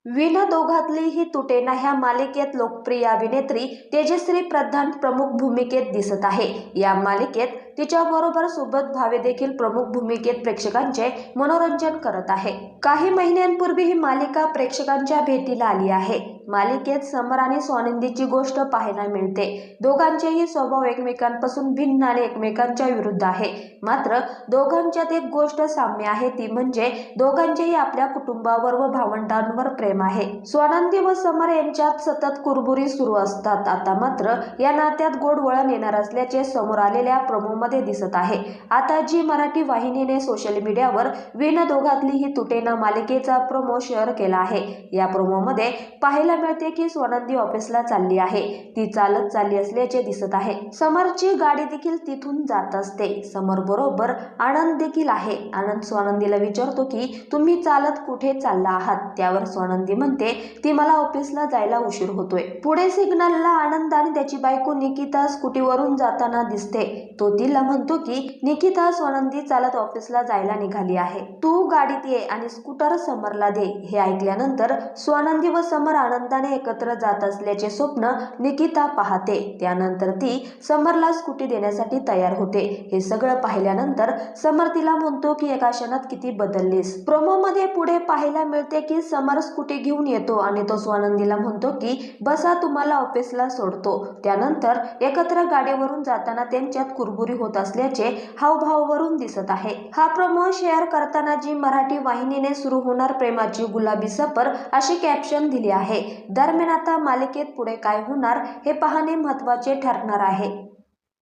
विना दोघातली ही तुटेना ह्या मालिकेत लोकप्रिय अभिनेत्री तेजश्री प्रधान प्रमुख भूमिकेत दिसत आहे। या मालिकेत तिच्याबरोबर सुबोध भावे देखील प्रमुख भूमिकेत प्रेक्षकांचे मनोरंजन करत आहे। काही महिन्यांपूर्वी ही मालिका प्रेक्षकांच्या भेटीला आली आहे। मालिकेत समर आणि स्वानंदीची गोष्ट पाहायला मिळते। दोघांचेही स्वभाव एकमेकांपासून भिन्न आणि एकमेकांच्या विरुद्ध आहे। मात्र दोघांच्यात एक गोष्ट साम्य आहे, ती म्हणजे दोघांचेही आपल्या कुटुंबावर व भावंडांवर प्रेम आहे। स्वानंदी व समर यांच्यात सतत कुरबुरी सुरू असतात। आता मात्र या नात्यात गोड वळण येणार असल्याचे समोर आलेल्या प्रोमोमध्ये दिसत आहे। आता जी मराठी वाहिनीने सोशल मीडियावर विना दोघातली ही तुटेना मालिकेचा प्रोमो शेअर केला आहे। या प्रोमोमध्ये पाहायला मिळते की स्वानंदी ऑफिसला चालली आहे। ती चालत चालली असल्याचे दिसत आहे। समरची गाडी देखील तिथून जात असते। समर बरोबर आनंद देखील आहे। आनंद स्वानंदीला विचारतो की तुम्ही चालत कुठे चालला आहात? त्यावर स्वानंदी म्हणते ती मला ऑफिसला जायला उशीर होतोय। पुढे सिग्नलला आनंद आणि त्याची बायको निकिता स्कूटीवरून जाताना दिसते। तो तिला म्हणतो की निकिता, स्वानंदी चालत ऑफिसला जायला निघाली आहे, तू गाडीत ये आणि स्कूटर समरला दे। हे ऐकल्यानंतर स्वानंदी व समर आनंदाने एकत्र जात असल्याचे स्वप्न निकिता पाहते। त्यानंतर ती समरला स्कूटी देण्यासाठी तयार होते। हे सगळं पाहिल्यानंतर समर तिला म्हणतो की एका क्षणात किती बदललीस। प्रोमो मध्ये पुढे पाहायला मिळते की समर स्कूटी घेऊन येतो आणि तो स्वानंदीला म्हणतो की बसा, तुम्हाला ऑफिसला सोडतो। त्यानंतर एकत्र गाडीवरून जाताना त्यांच्यात कुरबुरी होत असल्याचे हावभावावरून दिसत आहे। हा प्रोमो शेअर करताना जी मराठी वाहिनीने सुरू होणार प्रेमाची गुलाबी सफर अशी कॅप्शन दिली आहे। दरम्यान आता मालिकेत पुढे काय होणार हे पाहणे महत्त्वाचे ठरणार आहे।